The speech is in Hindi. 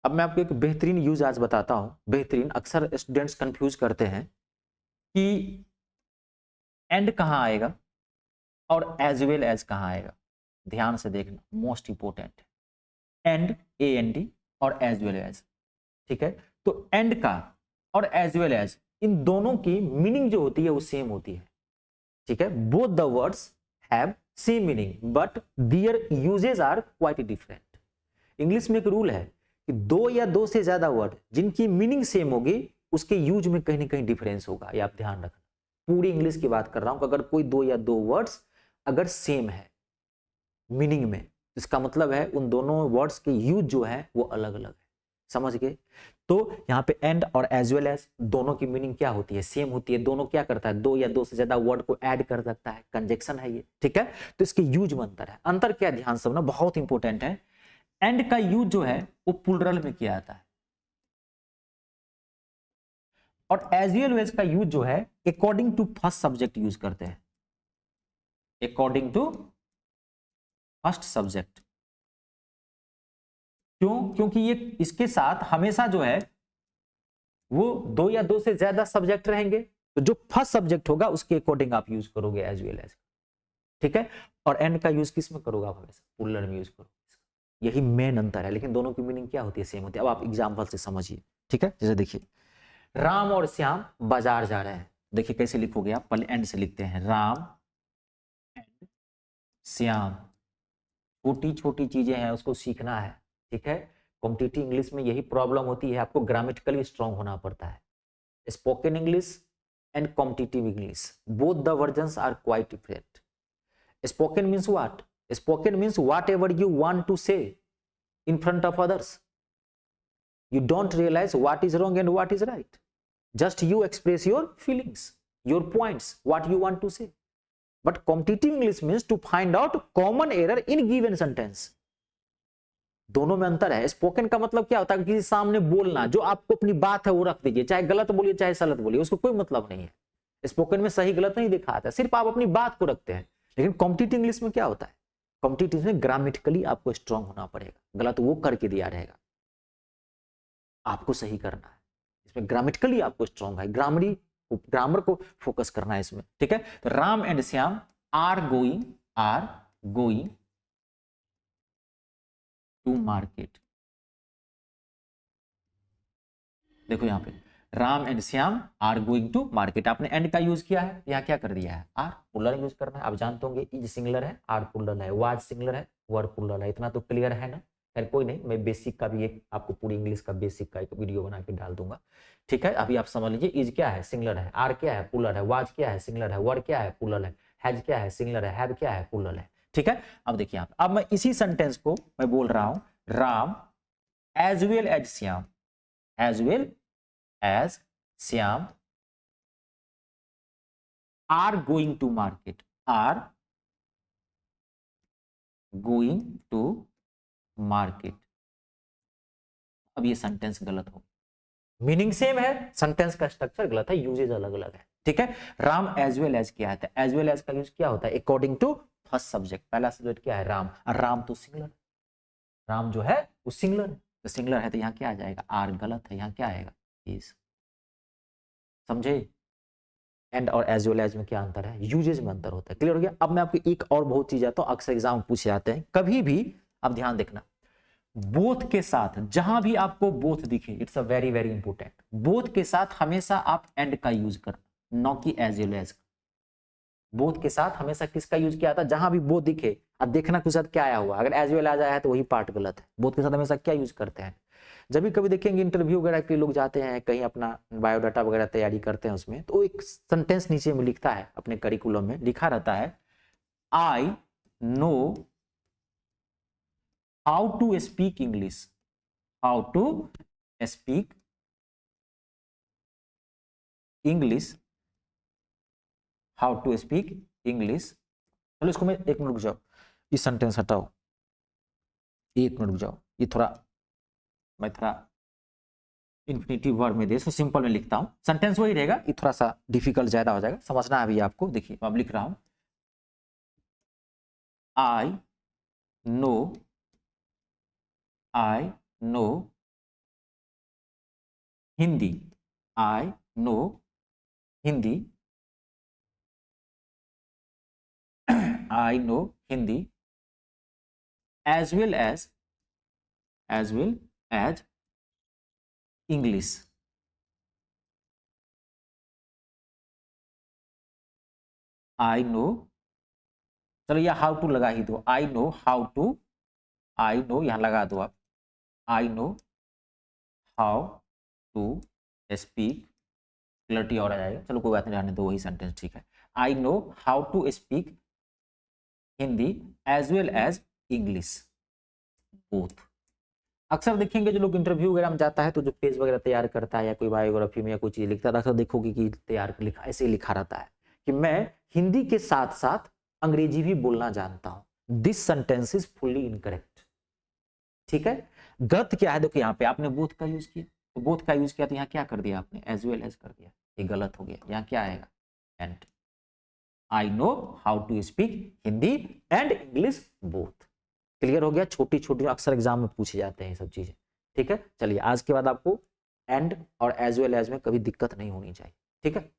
अब मैं आपको एक बेहतरीन यूज आज बताता हूं, बेहतरीन। अक्सर स्टूडेंट्स कंफ्यूज करते हैं कि एंड कहां आएगा और एज वेल एज कहां आएगा। ध्यान से देखना, मोस्ट इंपोर्टेंट है एंड, AND और एज वेल एज। ठीक है, तो एंड का और एज वेल एज, इन दोनों की मीनिंग जो होती है वो सेम होती है। ठीक है, both the words have same meaning but their uses are quite different. English में एक रूल है कि दो या दो से ज्यादा वर्ड जिनकी मीनिंग सेम होगी उसके यूज में कहीं ना कहीं डिफरेंस होगा, ये आप ध्यान रखना। पूरी इंग्लिश की बात कर रहा हूं कि अगर कोई दो या दो वर्ड्स अगर सेम है मीनिंग में, इसका मतलब है उन दोनों वर्ड्स के यूज जो है वो अलग अलग है। समझ गए? तो यहाँ पे एंड और एज वेल एज दोनों की मीनिंग क्या होती है? सेम होती है। दोनों क्या करता है? दो या दो से ज्यादा वर्ड को ऐड कर सकता है, कंजक्शन है ये। ठीक है, तो इसके यूज में अंतर है। अंतर क्या? ध्यान से सुनना, बहुत इंपॉर्टेंट है। एंड का यूज जो है वो प्लूरल में किया जाता है और एज वेल एज का यूज जो है according to first subject use करते हैं, अकॉर्डिंग टू फर्स्ट सब्जेक्ट। क्यों? क्योंकि ये इसके साथ हमेशा जो है वो दो या दो से ज्यादा सब्जेक्ट रहेंगे, तो जो फर्स्ट सब्जेक्ट होगा उसके अकॉर्डिंग आप यूज करोगे एज वेल एज। ठीक है, और एंड का यूज किस में करोगे? आप हमेशा प्लूरल में यूज करोगे। यही मेन अंतर है, लेकिन दोनों की मीनिंग क्या होती है? सेम होती है। अब आप एग्जांपल से समझिए। ठीक है, जैसे देखिए, राम और श्याम बाजार जा रहे हैं। देखिए कैसे लिखोगे आप? पहले एंड से लिखते हैं, राम एंड श्याम। छोटी छोटी चीजें हैं, उसको सीखना है। ठीक है, कॉम्पिटिटिव इंग्लिश में यही प्रॉब्लम होती है, आपको ग्रामेटिकली स्ट्रांग होना पड़ता है। Spoken English and competitive English, both the versions are quite different. Spoken means what? Spoken means whatever you want to say in front of others. You don't realize what is wrong and what is right. Just you express your feelings, your points, what you want to say. But competitive English means to find out common error in given sentence. दोनों में अंतर है। स्पोकन का मतलब क्या होता है? किसी सामने बोलना, जो आपको अपनी बात है वो रख दीजिए, चाहे गलत बोलिए चाहे सलत बोलिए, उसको कोई मतलब नहीं है। स्पोकन में सही गलत नहीं दिखाता है, सिर्फ आप अपनी बात को रखते हैं। लेकिन कॉम्पिटिटिव इंग्लिश में क्या होता है? कॉम्पिटिटिव में ग्रामेटिकली आपको स्ट्रांग होना पड़ेगा, गलत वो करके दिया रहेगा, आपको सही करना है। इसमें ग्रामेटिकली आपको स्ट्रांग है, ग्रामर को फोकस करना है इसमें। ठीक है, तो Ram and Shyam are going to market. देखो यहां पे Ram and Shyam are going to market, आपने एंड का यूज किया है, यहां क्या कर दिया है? आर। प्लूरल यूज करना है। आप जानते होंगे इज सिंगुलर है, आर प्लूरल है, वाज सिंगुलर है, वर प्लूरल है। इतना तो क्लियर है ना? खैर कोई नहीं, मैं बेसिक का भी एक आपको पूरी इंग्लिश का बेसिक का एक वीडियो बना के डाल दूंगा। ठीक है, अभी आप समझ लीजिए, इज क्या है? सिंगुलर है, आर क्या है? प्लूरल है, वाज क्या है? सिंगुलर है, वर क्या है? प्लूरल है, हैज क्या है? सिंगुलर है, हैव क्या है? प्लूरल है। ठीक है, अब देखिए यहाँ पे, अब मैं इसी सेंटेंस को मैं बोल रहा हूं, Ram as well as Shyam, as well as Shyam are going to market, are going to market। अब ये सेंटेंस गलत हो, मीनिंग सेम है, सेंटेंस का स्ट्रक्चर गलत है, यूजेज अलग अलग है। ठीक है, राम एज वेल एज क्या है? एज वेल एज का यूज क्या होता है? According to first subject. पहला सब्जेक्ट क्या है? राम, और राम तो सिंगुलर, राम जो है वो सिंगुलर है, तो सिंगुलर है तो यहाँ क्या आ जाएगा? आर। गलत है, यहाँ क्या आएगा? इज। समझे? एंड और एज वेल एज में क्या अंतर है? यूजेज में अंतर होता है। क्लियर हो गया? अब मैं आपको एक और बहुत चीज आता हूं, अक्सर एग्जाम पूछे जाते हैं कभी भी, अब ध्यान देखना, बोथ के साथ जहां भी आपको बोथ दिखे, it's a very very important, both के साथ हमेशा आप एंड का यूज करना, न कि एज वेल एज। बोथ के साथ हमेशा किसका यूज किया था? जहां भी बोथ दिखे, अब देखना के साथ क्या आया हुआ, अगर एज वेल एज आया है तो वही पार्ट गलत है। बोथ के साथ हमेशा क्या यूज करते हैं? जब भी कभी देखेंगे इंटरव्यू वगैरह के लोग जाते हैं कहीं, अपना बायोडाटा वगैरह तैयारी करते हैं, उसमें तो एक सेंटेंस नीचे में लिखता है, अपने करिकुलम में लिखा रहता है, I know how to speak English, how to speak English, how to speak English. चलो इसको मैं, एक मिनट रुक जाओ, ये सेंटेंस हटाओ, एक मिनट रुक जाओ, ये थोड़ा मैं थोड़ा इन्फिनिटिव वर्ड में दे, इसको सिंपल में लिखता हूं, सेंटेंस वही रहेगा, ये थोड़ा सा डिफिकल्ट ज्यादा हो जाएगा, समझना है अभी आपको। देखिए मैं अब लिख रहा हूं, I know, I know Hindi, I know Hindi, I know Hindi as well as English. I know, चलो या हाउ टू लगा ही दो, I know how to, I know यहां लगा दो आप, I know how to speak, clarity और आ जाएगा, चलो कोई बात नहीं, रहने दो वही सेंटेंस ठीक है। I know how to speak Hindi as well as English both. अक्सर देखेंगे जो लोग इंटरव्यू वगैरह में जाता है तो जो पेज वगैरह तैयार करता है या कोई बायोग्राफी में या कोई चीज लिखता है, अक्सर देखोगे कि तैयार लिखा ऐसे ही लिखा रहता है कि मैं हिंदी के साथ साथ अंग्रेजी भी बोलना जानता हूं। This sentence is fully incorrect. ठीक है, गलत क्या है, देखो यहाँ पे आपने बोथ का यूज किया, तो बोथ का यूज किया तो यहाँ क्या कर दिया आपने, एज वेल एज कर दिया, ये गलत हो गया। यहाँ क्या आएगा, and. I know how to speak Hindi and English both. Clear हो गया, छोटी छोटी अक्सर एग्जाम में पूछे जाते हैं ये सब चीजें। ठीक है, चलिए आज के बाद आपको एंड और एज वेल एज में कभी दिक्कत नहीं होनी चाहिए। ठीक है।